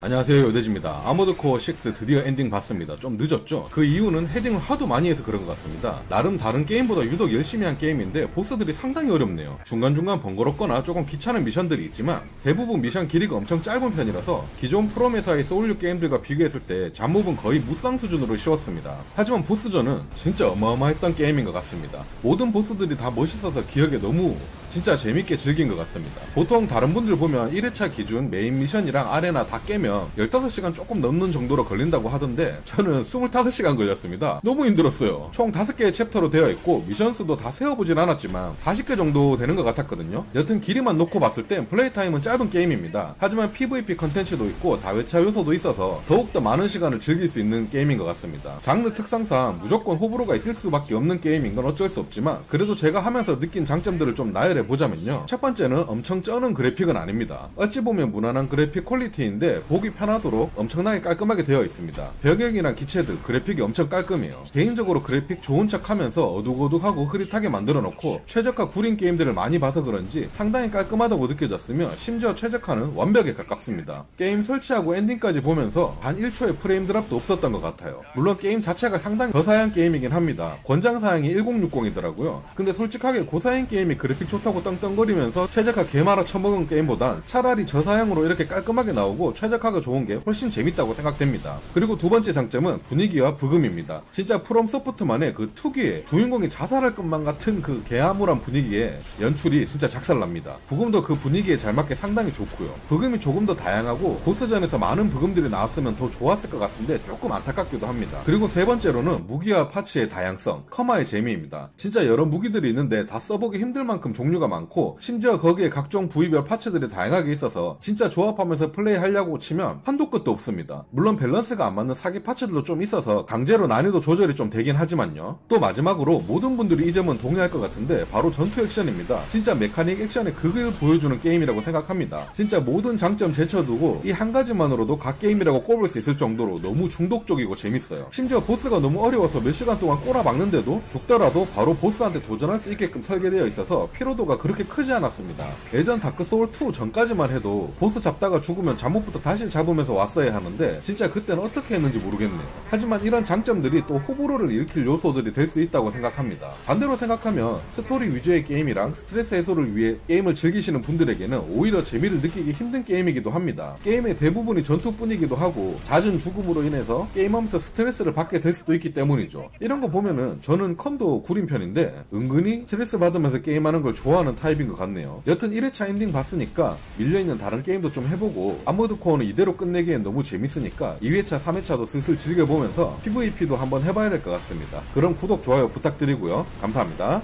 안녕하세요, 요대지입니다. 아모드 코어 6 드디어 엔딩 봤습니다. 좀 늦었죠? 그 이유는 헤딩을 하도 많이 해서 그런 것 같습니다. 나름 다른 게임보다 유독 열심히 한 게임인데 보스들이 상당히 어렵네요. 중간중간 번거롭거나 조금 귀찮은 미션들이 있지만 대부분 미션 길이가 엄청 짧은 편이라서 기존 프롬에서의 소울류 게임들과 비교했을 때 잡몹은 거의 무쌍 수준으로 쉬웠습니다. 하지만 보스전은 진짜 어마어마했던 게임인 것 같습니다. 모든 보스들이 다 멋있어서 기억에 너무 진짜 재밌게 즐긴 것 같습니다. 보통 다른 분들 보면 1회차 기준 메인 미션이랑 아레나 다 깨면 15시간 조금 넘는 정도로 걸린다고 하던데 저는 25시간 걸렸습니다. 너무 힘들었어요. 총 5개의 챕터로 되어 있고 미션 수도 다 세어보진 않았지만 40개 정도 되는 것 같았거든요. 여튼 길이만 놓고 봤을 땐 플레이 타임은 짧은 게임입니다. 하지만 PVP 컨텐츠도 있고 다회차 요소도 있어서 더욱더 많은 시간을 즐길 수 있는 게임인 것 같습니다. 장르 특성상 무조건 호불호가 있을 수밖에 없는 게임인 건 어쩔 수 없지만 그래도 제가 하면서 느낀 장점들을 좀 나열해 보자면요. 첫 번째는 엄청 쩌는 그래픽은 아닙니다. 어찌 보면 무난한 그래픽 퀄리티인데 보기 편하도록 엄청나게 깔끔하게 되어 있습니다. 배경이랑 기체들 그래픽이 엄청 깔끔해요. 개인적으로 그래픽 좋은 척 하면서 어둑어둑하고 흐릿하게 만들어 놓고 최적화 구린 게임들을 많이 봐서 그런지 상당히 깔끔하다고 느껴졌으며 심지어 최적화는 완벽에 가깝습니다. 게임 설치하고 엔딩까지 보면서 단 1초의 프레임 드랍도 없었던 것 같아요. 물론 게임 자체가 상당히 저사양 게임이긴 합니다. 권장사양이 1060이더라고요. 근데 솔직하게 고사양 게임이 그래픽 좋다고 떵떵거리면서 최적화 개말아 처먹은 게임보단 차라리 저사양으로 이렇게 깔끔하게 나오고 최적화가 좋은 게 훨씬 재밌다고 생각됩니다. 그리고 두 번째 장점은 분위기와 부금입니다. 진짜 프롬 소프트만의 그 특유의 주인공이 자살할 것만 같은 그 개암울한 분위기에 연출이 진짜 작살납니다. 부금도 그 분위기에 잘 맞게 상당히 좋고요. 부금이 조금 더 다양하고 보스전에서 많은 부금들이 나왔으면 더 좋았을 것 같은데 조금 안타깝기도 합니다. 그리고 세 번째로는 무기와 파츠의 다양성, 커마의 재미입니다. 진짜 여러 무기들이 있는데 다 써보기 힘들 만큼 종류가 많고 심지어 거기에 각종 부위별 파츠들이 다양하게 있어서 진짜 조합하면서 플레이하려고 치면 한도 끝도 없습니다. 물론 밸런스가 안 맞는 사기 파츠들도 좀 있어서 강제로 난이도 조절이 좀 되긴 하지만요. 또 마지막으로 모든 분들이 이 점은 동의할 것 같은데 바로 전투 액션입니다. 진짜 메카닉 액션의 극을 보여주는 게임이라고 생각합니다. 진짜 모든 장점 제쳐두고 이 한 가지만으로도 각 게임이라고 꼽을 수 있을 정도로 너무 중독적이고 재밌어요. 심지어 보스가 너무 어려워서 몇 시간 동안 꼬라박는데도 죽더라도 바로 보스한테 도전할 수 있게끔 설계되어 있어서 피로도가 그렇게 크지 않았습니다. 예전 다크소울2 전까지만 해도 보스 잡다가 죽으면 잠옷부터 다시 잡으면서 왔어야 하는데 진짜 그때는 어떻게 했는지 모르겠네요. 하지만 이런 장점들이 또 호불호를 일으킬 요소들이 될 수 있다고 생각합니다. 반대로 생각하면 스토리 위주의 게임이랑 스트레스 해소를 위해 게임을 즐기시는 분들에게는 오히려 재미를 느끼기 힘든 게임이기도 합니다. 게임의 대부분이 전투뿐이기도 하고 잦은 죽음으로 인해서 게임하면서 스트레스를 받게 될 수도 있기 때문이죠. 이런 거 보면은 저는 컨도 구린 편인데 은근히 스트레스 받으면서 게임하는 걸 좋아하는 타입인 것 같네요. 여튼 1회차 엔딩 봤으니까 밀려있는 다른 게임도 좀 해보고 아모드 코어는 이대로 끝내기엔 너무 재밌으니까 2회차 3회차도 슬슬 즐겨보면서 PVP도 한번 해봐야 될 것 같습니다. 그럼 구독 좋아요 부탁드리고요. 감사합니다.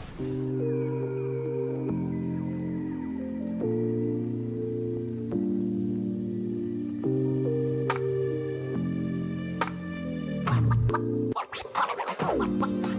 What?